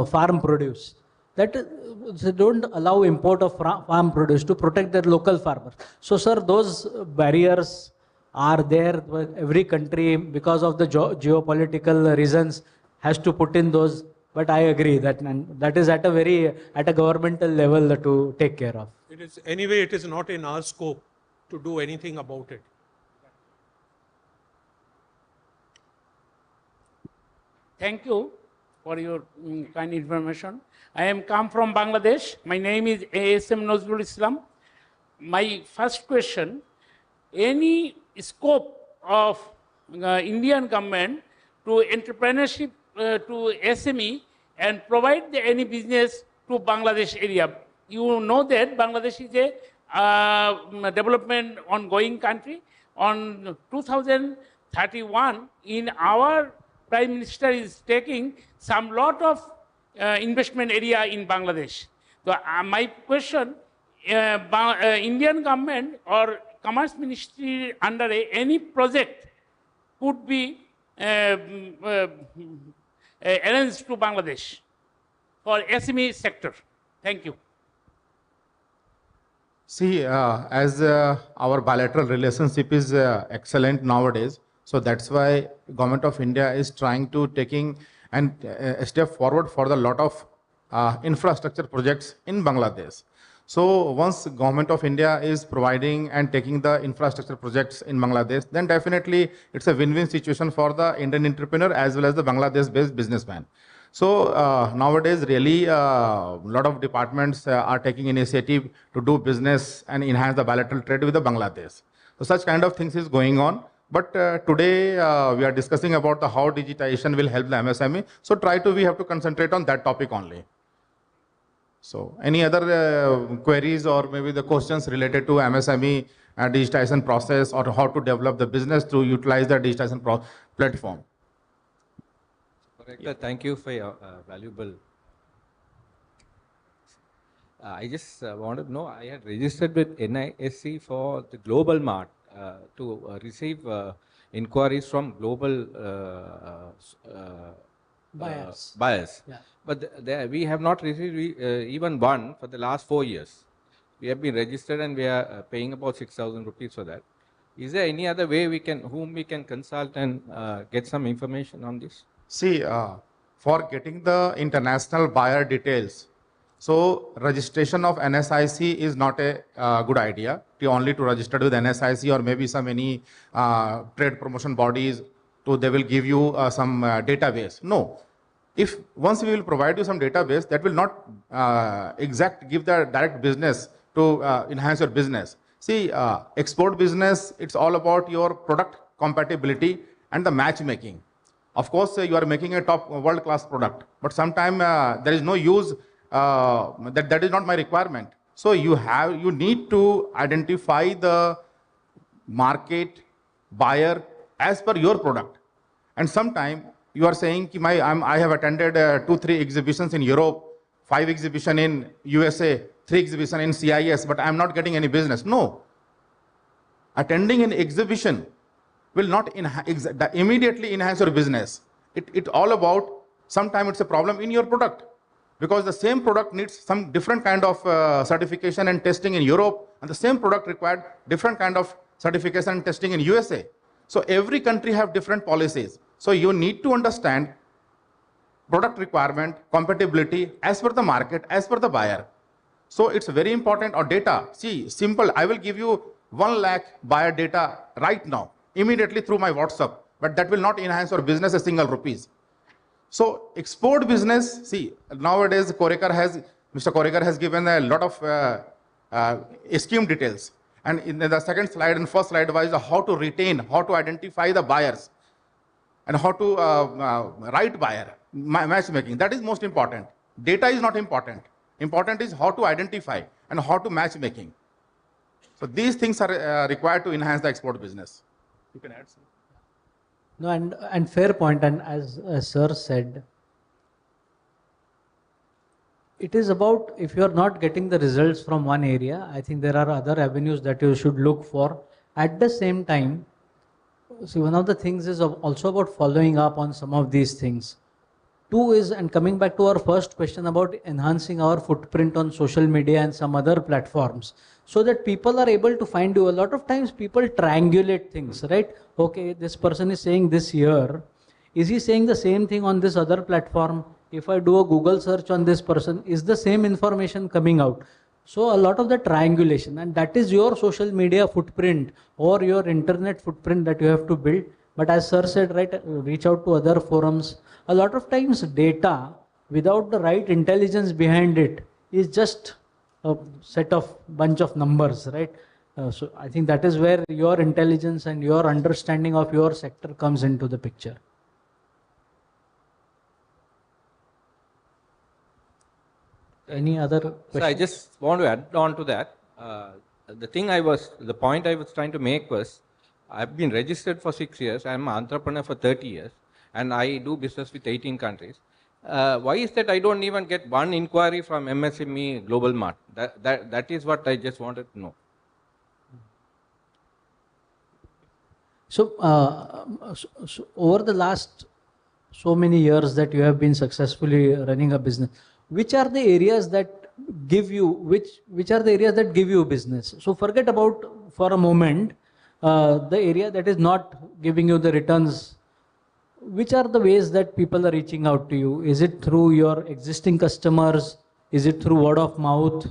farm produce. That they don't allow import of farm produce to protect their local farmers. So, sir, those barriers are there. Every country, because of the geopolitical reasons, has to put in those. But I agree that is at a governmental level to take care of. It is anyway. It is not in our scope to do anything about it. Thank you for your kind information. I am come from Bangladesh. My name is ASM Nazrul Islam. My first question, any scope of Indian government to entrepreneurship to SME and provide any business to Bangladesh area? You know that Bangladesh is a development ongoing country. On 2031, in our Prime Minister is taking some lot of investment area in Bangladesh. So my question, Indian government or Commerce Ministry under any project could be arranged to Bangladesh for SME sector. Thank you. See, as our bilateral relationship is excellent nowadays, so that's why Government of India is trying to taking and a step forward for the lot of infrastructure projects in Bangladesh. So once Government of India is providing and taking the infrastructure projects in Bangladesh, then definitely it's a win-win situation for the Indian entrepreneur as well as the Bangladesh-based businessman. So nowadays, really, a lot of departments are taking initiative to do business and enhance the bilateral trade with the Bangladesh. So such kind of things is going on. But today we are discussing about the how digitization will help the MSME. So we have to concentrate on that topic only. So any other queries or maybe the questions related to MSME digitization process or how to develop the business to utilize the digitization platform? Correct. Thank you for your valuable. I just wanted to know, I had registered with NISC for the Global Mart to receive inquiries from global buyers. Yeah. But we have not received even one for the last 4 years. We have been registered and we are paying about 6,000 rupees for that. Is there any other way whom we can consult and get some information on this? See, for getting the international buyer details, so registration of NSIC is not a good idea. Only to register with NSIC or maybe some any trade promotion bodies, so they will give you some database. No, if once we will provide you some database, that will not give the direct business to enhance your business. See, export business, it's all about your product compatibility and the matchmaking. Of course, you are making a top world-class product, but sometimes there is no use. That is not my requirement. So you need to identify the market buyer as per your product. And sometime you are saying, I have attended 2-3 exhibitions in Europe, 5 exhibitions in USA, 3 exhibitions in CIS, but I am not getting any business. No, attending an exhibition will not immediately enhance your business. It all about, sometimes it's a problem in your product, because the same product needs some different kind of certification and testing in Europe, and the same product required different kind of certification and testing in USA. So every country have different policies. So you need to understand product requirement, compatibility as per the market, as per the buyer. So it's very important. Or data, see, simple, I will give you 1 lakh buyer data right now, immediately through my WhatsApp, but that will not enhance your business a single rupees. So export business, see, nowadays Mr. Korekar has given a lot of scheme details. And in the second slide and first slide was how to retain, how to identify the buyers, and how to write buyer, matchmaking. That is most important. Data is not important. Important is how to identify and how to matchmaking. So these things are required to enhance the export business. You can add some. No, and fair point. And as Sir said, it is about, if you are not getting the results from one area, I think there are other avenues that you should look for. At the same time, see, one of the things is also about following up on some of these things. 2 is, and coming back to our first question about enhancing our footprint on social media and some other platforms, so that people are able to find you. A lot of times people triangulate things, right? Okay, this person is saying this here. Is he saying the same thing on this other platform? If I do a Google search on this person, is the same information coming out? So a lot of the triangulation, and that is your social media footprint or your internet footprint that you have to build. But as Sir said, right, reach out to other forums. A lot of times data without the right intelligence behind it is just a set of bunch of numbers, right? So I think that is where your intelligence and your understanding of your sector comes into the picture. Any other questions? So I just want to add on to that. The point I was trying to make was, I've been registered for 6 years. I'm an entrepreneur for 30 years, and I do business with 18 countries. Why is that I don't even get one inquiry from MSME Global Mart? That is what I just wanted to know. So, over the last so many years that you have been successfully running a business, which are the areas that give you, which are the areas that give you business. So forget about for a moment the area that is not giving you the returns. Which are the ways that people are reaching out to you? Is it through your existing customers? Is it through word of mouth?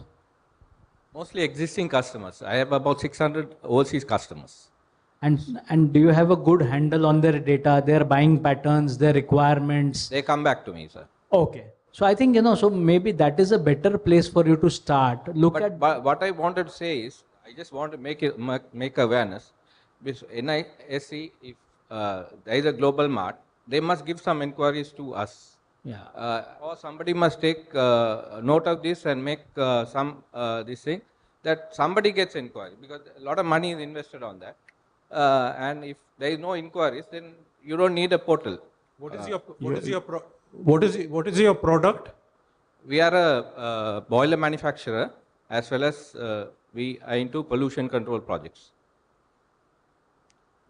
Mostly existing customers. I have about 600 overseas customers. And do you have a good handle on their data, their buying patterns, their requirements? They come back to me, sir. Okay. So I think, so maybe that is a better place for you to start. But what I wanted to say is, I just want to make awareness. Because NISC, if there is a global mart, they must give some inquiries to us. Yeah. Or somebody must take note of this and make this thing, that somebody gets inquiry, because a lot of money is invested on that. And if there is no inquiries, then you don't need a portal. What is your product? We are a boiler manufacturer, as well as we are into pollution control projects.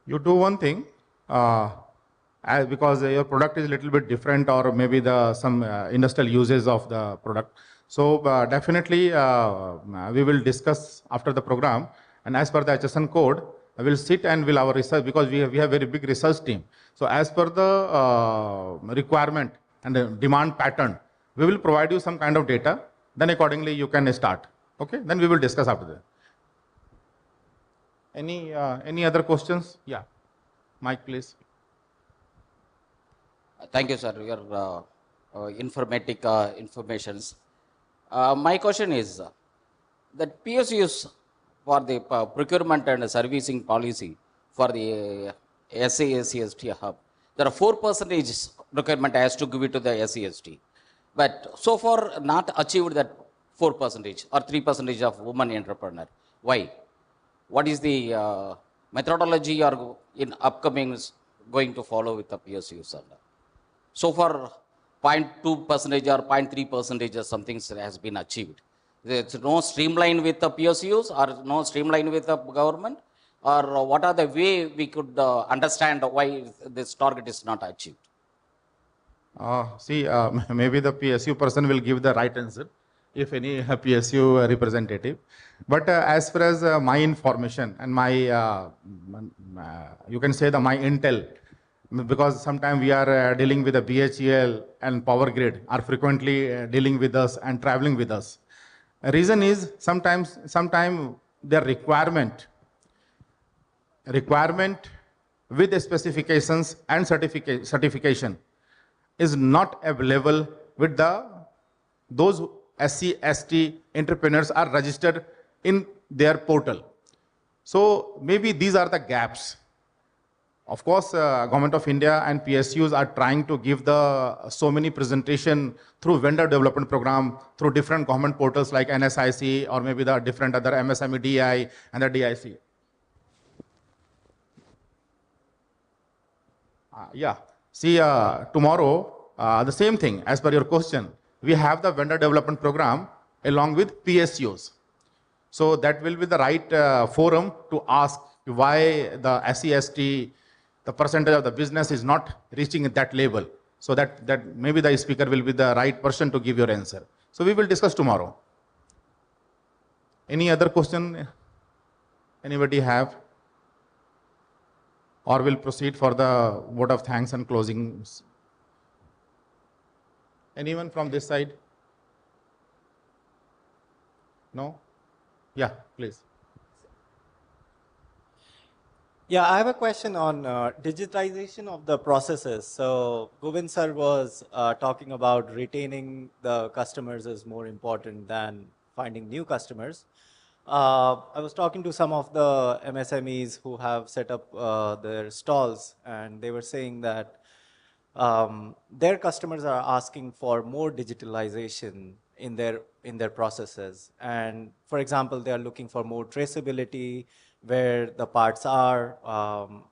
You do one thing, because your product is a little bit different, or maybe some industrial uses of the product. So definitely we will discuss after the program, and as per the HSN code, I will sit and will our research, because we have very big research team. So as per the requirement and the demand pattern, we will provide you some kind of data. Then accordingly you can start. Okay. Then we will discuss after that. Any other questions? Yeah. Mike, please. Thank you, sir, your informatic informations. My question is that PSUs for the procurement and servicing policy for the SASCST hub, there are 4% procurement has to give it to the SCST. But so far not achieved that 4% or 3% of women entrepreneur. Why? What is the methodology you are in upcoming going to follow with the PSUs? So far 0.2% or 0.3% or something has been achieved. There's no streamline with the PSUs or no streamline with the government, or what are the way we could understand why this target is not achieved? Maybe the PSU person will give the right answer, if any PSU representative. But as far as my information and my, you can say my intel, because sometimes we are dealing with the BHEL and power grid are frequently dealing with us and traveling with us. Reason is sometimes their requirement with the specifications and certification is not available with those SC/ST entrepreneurs are registered in their portal. So maybe these are the gaps. Of course, Government of India and PSUs are trying to give so many presentation through vendor development program, through different government portals like NSIC, or maybe the different other MSME DI and the DIC. Tomorrow, the same thing, as per your question, we have the vendor development program along with PSUs. So that will be the right forum to ask why the SCST, the percentage of the business is not reaching at that level. So that maybe the speaker will be the right person to give your answer. So we will discuss tomorrow. Any other question anybody have? Or we'll proceed for the vote of thanks and closing. Anyone from this side? No? Yeah, please. Yeah, I have a question on digitization of the processes. So Govind sir was talking about retaining the customers is more important than finding new customers. I was talking to some of the MSMEs who have set up their stalls, and they were saying that their customers are asking for more digitalization in their processes. And for example, they are looking for more traceability, where the parts are,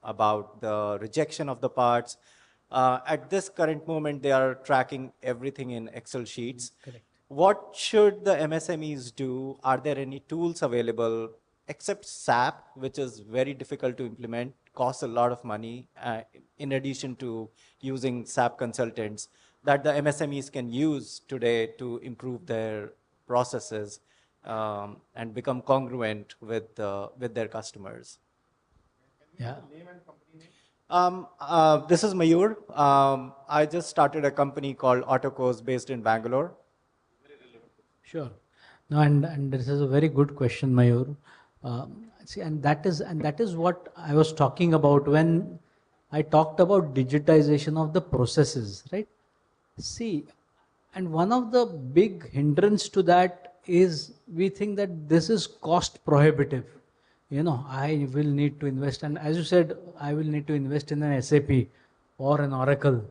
about the rejection of the parts. At this current moment, they are tracking everything in Excel sheets. Correct. What should the MSMEs do? Are there any tools available except SAP, which is very difficult to implement, costs a lot of money, in addition to using SAP consultants, that the MSMEs can use today to improve their processes and become congruent with their customers. Yeah. This is Mayur. I just started a company called Autocos based in Bangalore. Sure. No, and this is a very good question, Mayur. See, and that is what I was talking about when I talked about digitization of the processes, right? See, and one of the big hindrance to that is we think that this is cost prohibitive. You know, I will need to invest, and as you said, I will need to invest in an SAP or an Oracle.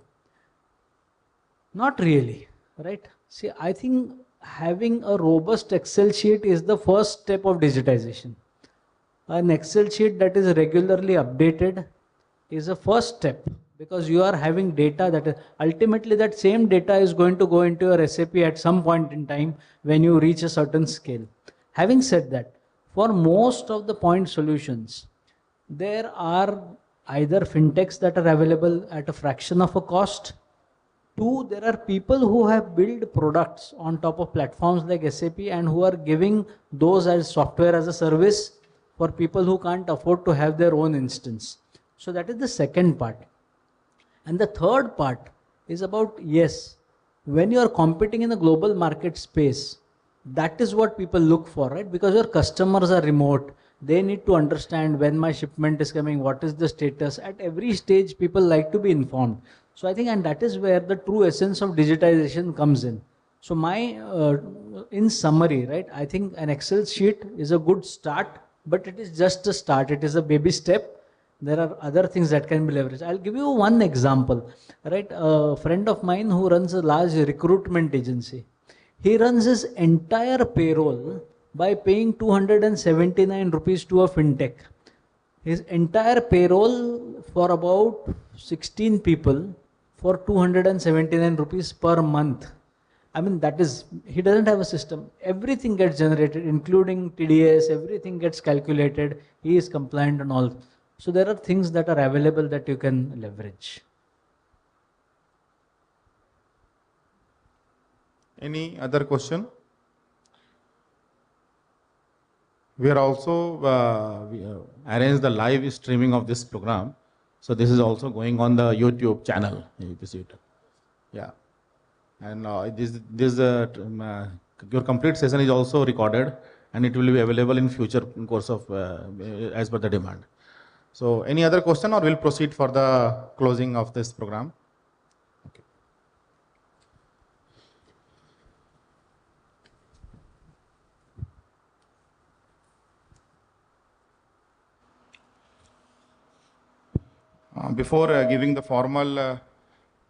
Not really, right? See, I think having a robust Excel sheet is the first step of digitization. An Excel sheet that is regularly updated is a first step because you are having data that ultimately that same data is going to go into your SAP at some point in time when you reach a certain scale. Having said that, for most of the point solutions, there are either fintechs that are available at a fraction of a cost. Two, there are people who have built products on top of platforms like SAP and who are giving those as software as a service for people who can't afford to have their own instance. So that is the second part. And the third part is about, yes, when you are competing in a global market space, that is what people look for, right? Because your customers are remote. They need to understand when my shipment is coming, what is the status. At every stage, people like to be informed. So I think, and that is where the true essence of digitization comes in. So in summary, right, I think an Excel sheet is a good start, but it is just a start. It is a baby step. There are other things that can be leveraged. I'll give you one example, right? A friend of mine who runs a large recruitment agency. He runs his entire payroll by paying 279 rupees to a fintech. His entire payroll for about 16 people for 279 rupees per month. I mean, that is, he doesn't have a system. Everything gets generated, including TDS, everything gets calculated. He is compliant and all. So there are things that are available that you can leverage. Any other question? We are also arrange the live streaming of this program. So this is also going on the YouTube channel. You see it. Yeah. And your complete session is also recorded and it will be available in future in course of as per the demand. So any other question or we'll proceed for the closing of this program? Okay. Before giving the formal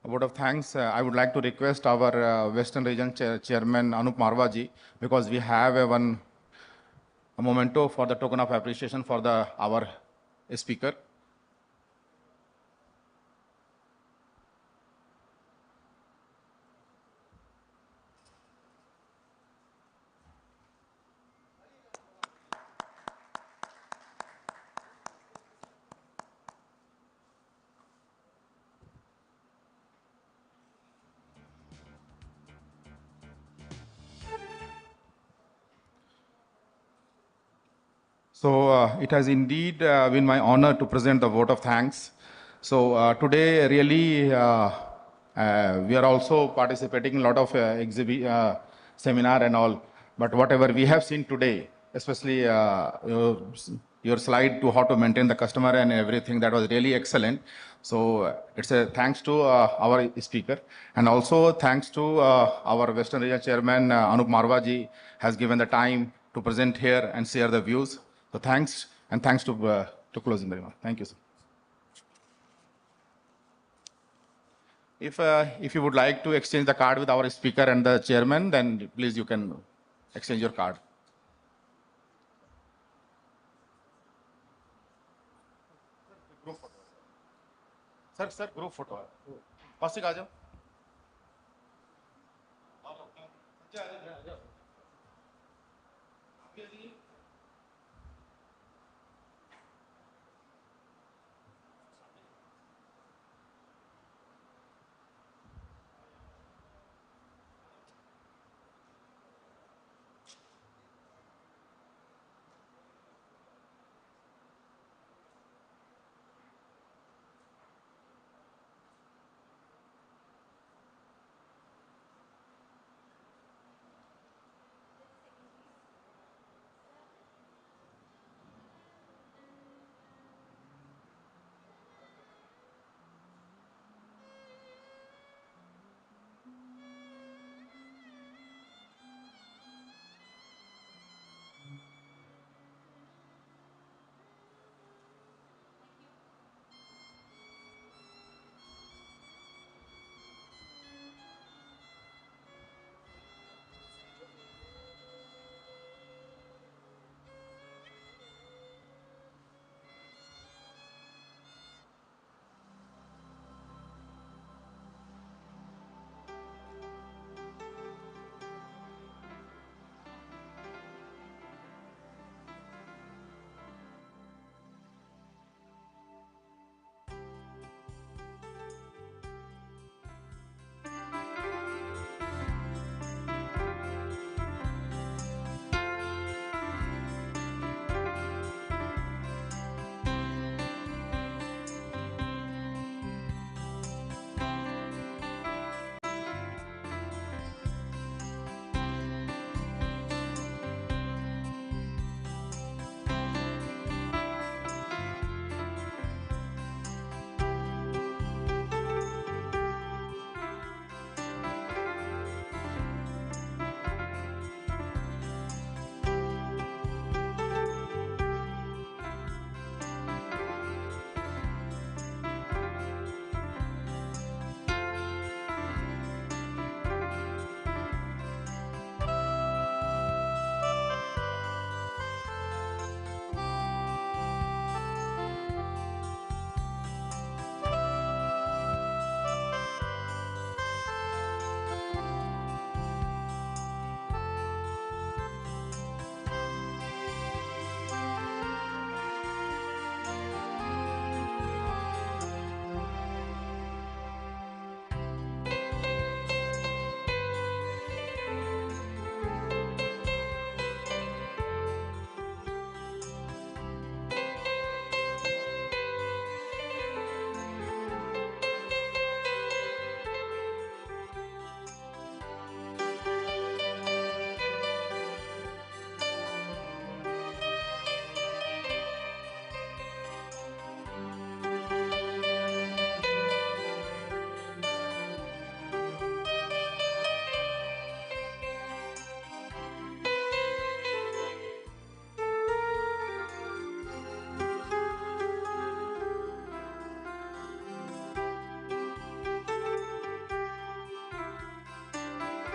vote of thanks, I would like to request our Western Region Chairman Anup Marwaji, because we have a memento for the token of appreciation for our speaker. So it has indeed been my honor to present the vote of thanks. So today really we are also participating in a lot of seminar and all, but whatever we have seen today, especially your slide to how to maintain the customer and everything, that was really excellent. So it's a thanks to our speaker, and also thanks to our Western Region Chairman Anup Marwaji has given the time to present here and share the views. So thanks, and thanks to closing the remark. Thank you, sir. If you would like to exchange the card with our speaker and the chairman, then please you can exchange your card. Sir, group photo. Pasik aa jao.